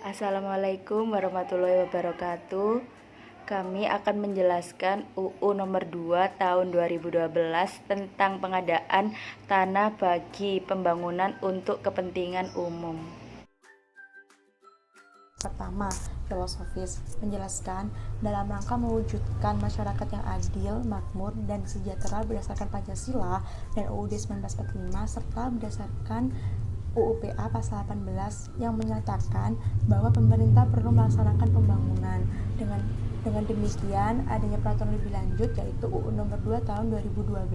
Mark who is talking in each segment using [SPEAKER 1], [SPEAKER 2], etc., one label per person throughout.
[SPEAKER 1] Assalamualaikum warahmatullahi wabarakatuh. Kami akan menjelaskan UU nomor 2 tahun 2012 tentang pengadaan tanah bagi pembangunan untuk kepentingan umum.
[SPEAKER 2] Pertama, filosofis, menjelaskan dalam rangka mewujudkan masyarakat yang adil, makmur, dan sejahtera berdasarkan Pancasila dan UUD 1945 serta berdasarkan UU-PA pasal 18 yang menyatakan bahwa pemerintah perlu melaksanakan pembangunan. Dengan demikian, adanya peraturan lebih lanjut yaitu UU nomor 2 tahun 2012.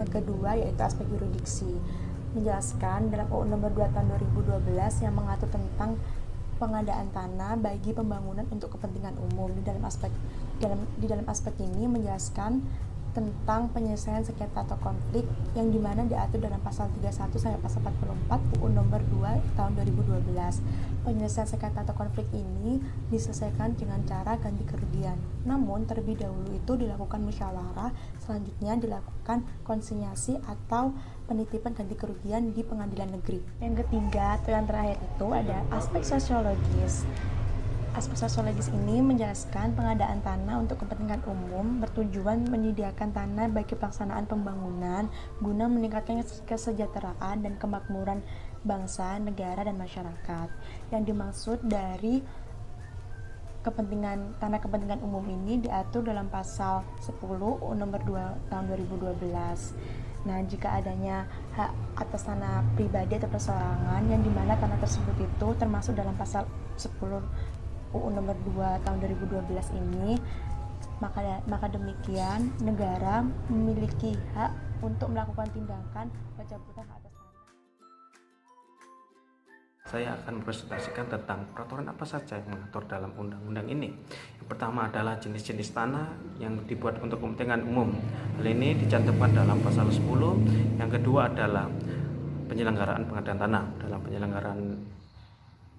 [SPEAKER 2] Yang kedua yaitu aspek yuridiksi. Menjelaskan dalam UU nomor 2 tahun 2012 yang mengatur tentang pengadaan tanah bagi pembangunan untuk kepentingan umum. Di dalam aspek ini menjelaskan tentang penyelesaian sengketa atau konflik yang dimana diatur dalam pasal 31 sampai pasal 44 UU nomor 2 tahun 2012. Penyelesaian sengketa atau konflik ini diselesaikan dengan cara ganti kerugian. Namun terlebih dahulu itu dilakukan musyawarah, selanjutnya dilakukan konsinyasi atau penitipan ganti kerugian di pengadilan negeri. Yang ketiga atau yang terakhir itu ada aspek sosiologis. Aspek sosiologis ini menjelaskan pengadaan tanah untuk kepentingan umum bertujuan menyediakan tanah bagi pelaksanaan pembangunan guna meningkatkan kesejahteraan dan kemakmuran bangsa, negara, dan masyarakat. Yang dimaksud dari tanah kepentingan umum ini diatur dalam pasal 10 nomor 2 tahun 2012. Nah, jika adanya hak atas tanah pribadi atau perseorangan yang dimana tanah tersebut itu termasuk dalam pasal 10 UU nomor 2 tahun 2012 ini, maka demikian negara memiliki hak untuk melakukan tindakan pencabutan hak atas tanah.
[SPEAKER 3] Saya akan mempresentasikan tentang peraturan apa saja yang mengatur dalam undang-undang ini. Yang pertama adalah jenis-jenis tanah yang dibuat untuk kepentingan umum. Hal ini dicantumkan dalam pasal 10. Yang kedua adalah penyelenggaraan pengadaan tanah. Dalam penyelenggaraan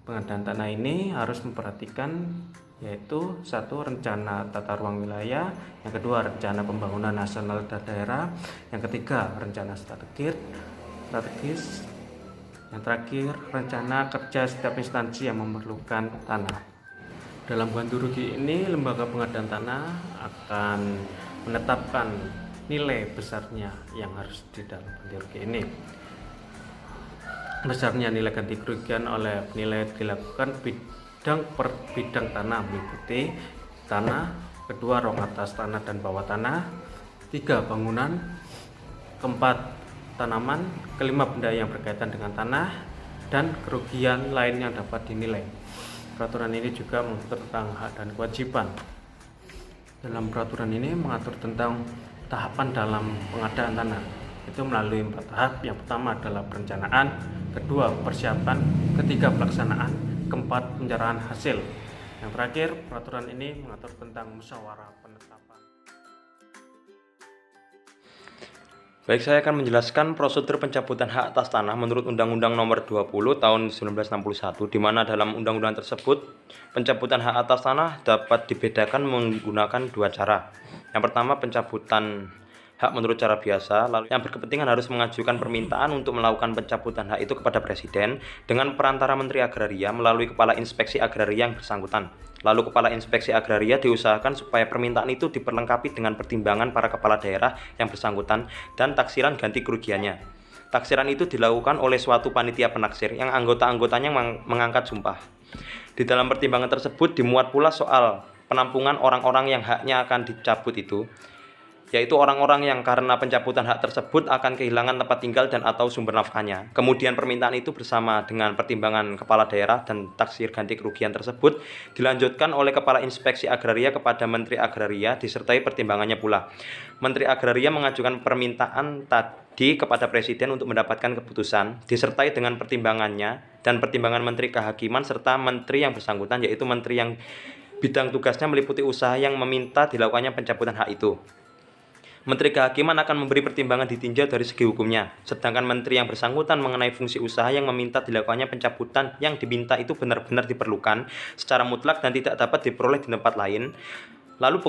[SPEAKER 3] pengadaan tanah ini harus memperhatikan yaitu satu, rencana tata ruang wilayah, yang kedua rencana pembangunan nasional dan daerah, yang ketiga rencana strategis, yang terakhir rencana kerja setiap instansi yang memerlukan tanah. Dalam ganti rugi ini, lembaga pengadaan tanah akan menetapkan nilai besarnya yang harus di dalam ganti rugi ini. Besarnya nilai ganti kerugian oleh penilai dilakukan bidang per bidang tanah, meliputi tanah, kedua rong atas tanah dan bawah tanah, tiga bangunan, keempat tanaman, kelima benda yang berkaitan dengan tanah, dan kerugian lain yang dapat dinilai. Peraturan ini juga mengatur tentang hak dan kewajiban. Dalam peraturan ini mengatur tentang tahapan dalam pengadaan tanah, itu melalui 4 tahap. Yang pertama adalah perencanaan, kedua persiapan, ketiga pelaksanaan, keempat penyerahan hasil. Yang terakhir, peraturan ini mengatur tentang musyawarah penetapan.
[SPEAKER 4] Baik, saya akan menjelaskan prosedur pencabutan hak atas tanah menurut Undang-Undang Nomor 20 Tahun 1961, di mana dalam undang-undang tersebut pencabutan hak atas tanah dapat dibedakan menggunakan 2 cara. Yang pertama, pencabutan hak menurut cara biasa, lalu yang berkepentingan harus mengajukan permintaan untuk melakukan pencabutan hak itu kepada Presiden dengan perantara Menteri Agraria melalui Kepala Inspeksi Agraria yang bersangkutan. Lalu Kepala Inspeksi Agraria diusahakan supaya permintaan itu diperlengkapi dengan pertimbangan para kepala daerah yang bersangkutan dan taksiran ganti kerugiannya. Taksiran itu dilakukan oleh suatu panitia penaksir yang anggota-anggotanya mengangkat sumpah. Di dalam pertimbangan tersebut dimuat pula soal penampungan orang-orang yang haknya akan dicabut itu, yaitu orang-orang yang karena pencabutan hak tersebut akan kehilangan tempat tinggal dan atau sumber nafkahnya. Kemudian permintaan itu bersama dengan pertimbangan kepala daerah dan taksir ganti kerugian tersebut dilanjutkan oleh Kepala Inspeksi Agraria kepada Menteri Agraria disertai pertimbangannya pula. Menteri Agraria mengajukan permintaan tadi kepada Presiden untuk mendapatkan keputusan disertai dengan pertimbangannya dan pertimbangan Menteri Kehakiman serta Menteri yang bersangkutan, yaitu Menteri yang bidang tugasnya meliputi usaha yang meminta dilakukannya pencabutan hak itu. Menteri Kehakiman akan memberi pertimbangan ditinjau dari segi hukumnya, sedangkan Menteri yang bersangkutan mengenai fungsi usaha yang meminta dilakukannya pencabutan yang diminta itu benar-benar diperlukan secara mutlak dan tidak dapat diperoleh di tempat lain. Lalu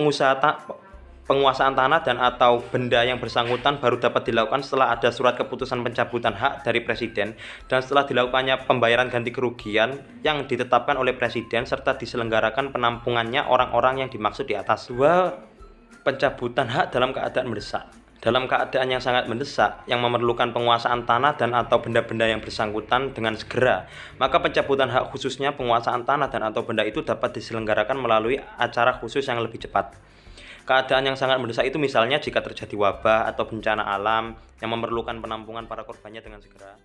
[SPEAKER 4] penguasaan tanah dan atau benda yang bersangkutan baru dapat dilakukan setelah ada surat keputusan pencabutan hak dari Presiden dan setelah dilakukannya pembayaran ganti kerugian yang ditetapkan oleh Presiden serta diselenggarakan penampungannya orang-orang yang dimaksud di atas. 2. Pencabutan hak dalam keadaan mendesak. Dalam keadaan yang sangat mendesak, yang memerlukan penguasaan tanah dan atau benda-benda yang bersangkutan dengan segera, maka pencabutan hak khususnya penguasaan tanah dan atau benda itu dapat diselenggarakan melalui acara khusus yang lebih cepat. Keadaan yang sangat mendesak itu misalnya jika terjadi wabah atau bencana alam yang memerlukan penampungan para korbannya dengan segera.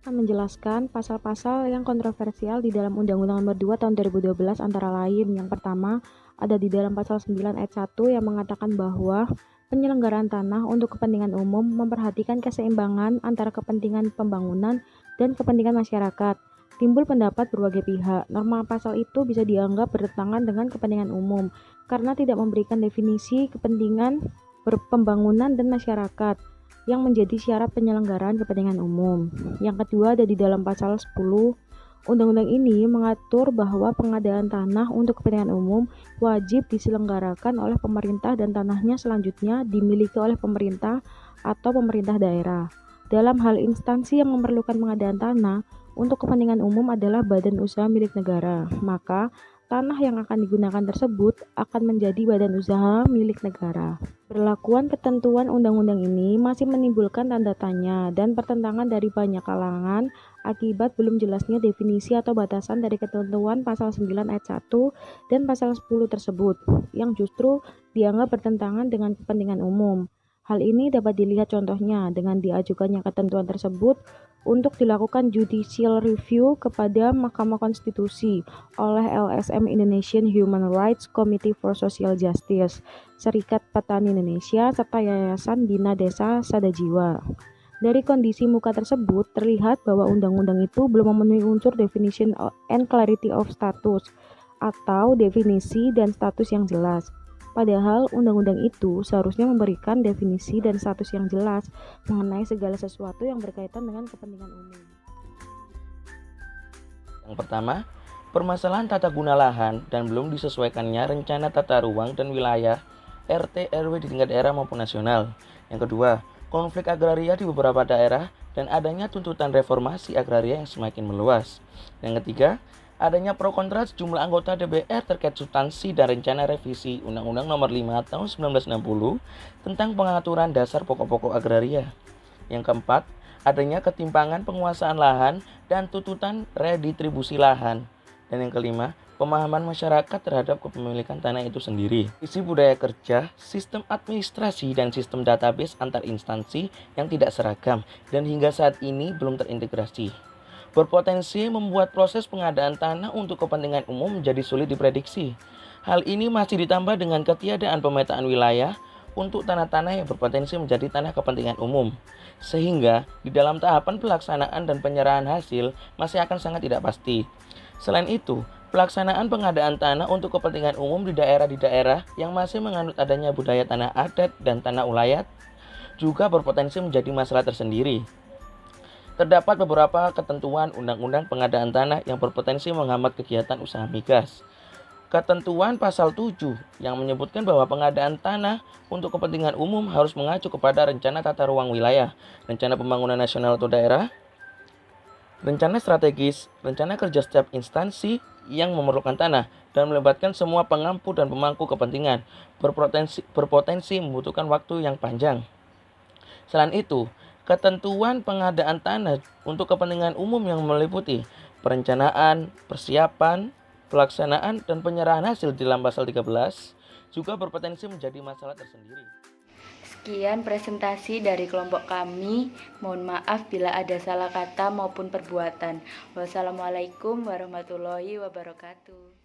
[SPEAKER 2] Menjelaskan pasal-pasal yang kontroversial di dalam Undang-Undang Nomor 2 Tahun 2012 antara lain. Yang pertama, ada di dalam pasal 9 ayat 1 yang mengatakan bahwa penyelenggaraan tanah untuk kepentingan umum memperhatikan keseimbangan antara kepentingan pembangunan dan kepentingan masyarakat. Timbul pendapat berbagai pihak. Norma pasal itu bisa dianggap bertentangan dengan kepentingan umum karena tidak memberikan definisi kepentingan pembangunan dan masyarakat yang menjadi syarat penyelenggaraan kepentingan umum. Yang kedua ada di dalam pasal 10. Undang-undang ini mengatur bahwa pengadaan tanah untuk kepentingan umum wajib diselenggarakan oleh pemerintah dan tanahnya selanjutnya dimiliki oleh pemerintah atau pemerintah daerah. Dalam hal instansi yang memerlukan pengadaan tanah untuk kepentingan umum adalah badan usaha milik negara, maka tanah yang akan digunakan tersebut akan menjadi badan usaha milik negara. Berlakuan ketentuan undang-undang ini masih menimbulkan tanda tanya dan pertentangan dari banyak kalangan akibat belum jelasnya definisi atau batasan dari ketentuan pasal 9 ayat 1 dan pasal 10 tersebut, yang justru dianggap bertentangan dengan kepentingan umum. Hal ini dapat dilihat contohnya dengan diajukannya ketentuan tersebut untuk dilakukan judicial review kepada Mahkamah Konstitusi oleh LSM Indonesian Human Rights Committee for Social Justice, Serikat Petani Indonesia, serta Yayasan Bina Desa Sadajiwa. Dari kondisi muka tersebut, terlihat bahwa undang-undang itu belum memenuhi unsur definition and clarity of status atau definisi dan status yang jelas. Padahal undang-undang itu seharusnya memberikan definisi dan status yang jelas mengenai segala sesuatu yang berkaitan dengan kepentingan umum.
[SPEAKER 5] Yang pertama, permasalahan tata guna lahan dan belum disesuaikannya rencana tata ruang dan wilayah RT RW di tingkat daerah maupun nasional. Yang kedua, konflik agraria di beberapa daerah dan adanya tuntutan reformasi agraria yang semakin meluas. Yang ketiga, adanya pro kontra sejumlah anggota DPR terkait substansi dan rencana revisi Undang-Undang Nomor 5 Tahun 1960 tentang pengaturan dasar pokok-pokok agraria. Yang keempat, adanya ketimpangan penguasaan lahan dan tuntutan redistribusi lahan. Dan yang kelima, pemahaman masyarakat terhadap kepemilikan tanah itu sendiri. Isi budaya kerja, sistem administrasi, dan sistem database antar instansi yang tidak seragam dan hingga saat ini belum terintegrasi, berpotensi membuat proses pengadaan tanah untuk kepentingan umum menjadi sulit diprediksi. Hal ini masih ditambah dengan ketiadaan pemetaan wilayah untuk tanah-tanah yang berpotensi menjadi tanah kepentingan umum, sehingga di dalam tahapan pelaksanaan dan penyerahan hasil masih akan sangat tidak pasti. Selain itu, pelaksanaan pengadaan tanah untuk kepentingan umum di daerah yang masih menganut adanya budaya tanah adat dan tanah ulayat juga berpotensi menjadi masalah tersendiri. Terdapat beberapa ketentuan undang-undang pengadaan tanah yang berpotensi menghambat kegiatan usaha migas. Ketentuan pasal 7 yang menyebutkan bahwa pengadaan tanah untuk kepentingan umum harus mengacu kepada rencana tata ruang wilayah, rencana pembangunan nasional atau daerah, rencana strategis, rencana kerja setiap instansi yang memerlukan tanah, dan melibatkan semua pengampu dan pemangku kepentingan, berpotensi membutuhkan waktu yang panjang. Selain itu, ketentuan pengadaan tanah untuk kepentingan umum yang meliputi perencanaan, persiapan, pelaksanaan, dan penyerahan hasil di dalam pasal 13 juga berpotensi menjadi masalah tersendiri.
[SPEAKER 1] Sekian presentasi dari kelompok kami. Mohon maaf bila ada salah kata maupun perbuatan. Wassalamualaikum warahmatullahi wabarakatuh.